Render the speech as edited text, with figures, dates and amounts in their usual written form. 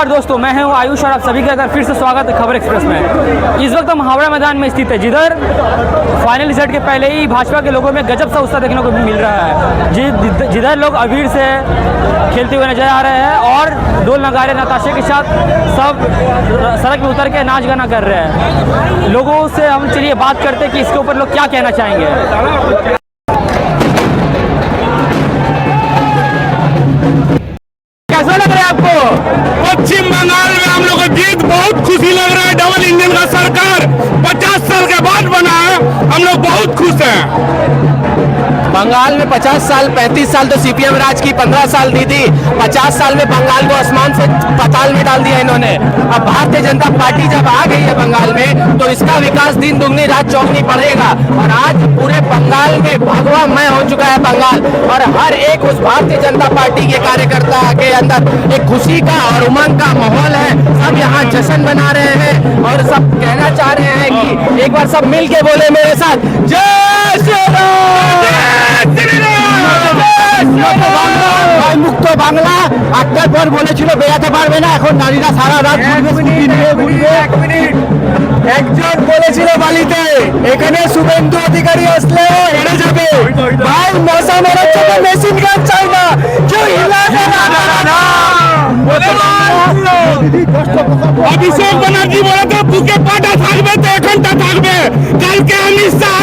दोस्तों, मैं हूं आयुष और आप सभी का फिर से स्वागत है खबर एक्सप्रेस में। इस वक्त हम हावड़ा मैदान में स्थित है, जिधर फाइनल रिजल्ट के पहले ही भाजपा के लोगों में गजब सा उत्साह देखने को मिल रहा है। जिधर लोग अबीर से खेलते हुए नजर आ रहे हैं और ढोल नगाड़े नताशे के साथ सब सड़क में उतर के नाच गाना कर रहे हैं। लोगों से हम चलिए बात करते हैं कि इसके ऊपर लोग क्या कहना चाहेंगे। कैसा लग रहा है आपको? पश्चिम बंगाल में हम लोग को जीत बहुत खुशी लग रहा है। डबल इंजन का सरकार 50 साल के बाद बना है, हम लोग बहुत खुश हैं। बंगाल में 50 साल 35 साल तो सीपीएम राज की 15 साल दी थी। 50 साल में बंगाल को आसमान से पाताल में डाल दिया इन्होंने। अब भारतीय जनता पार्टी जब आ गई है बंगाल में तो इसका विकास दिन दुगनी रात चौगनी बढ़ेगा। और आज पूरे बंगाल में भगवामय हो चुका है बंगाल, और हर एक उस भारतीय जनता पार्टी के कार्यकर्ता के अंदर एक खुशी का और उमंग का माहौल है। सब यहाँ जश्न मना रहे हैं और सब कहना चाह रहे हैं कि एक बार सब मिल के बोले मेरे साथ, जय श्री মুক্ত বাংলা। আটটার পর বলেছিল বেড়াতে পারবে না, এখন নারীরা সারা রাত একজন বলেছিল বালিতে এখানে শুভেন্দু অধিকারী আসলেও হেরে যাবে। ভাই মশা মারার জন্য মেশিন গান চাই না, কেউ হিলাবে না। অভিষেক ব্যানার্জি বলে তো বুকে পাটা থাকবে তো এখানটা থাকবে। কালকে অমিত শাহ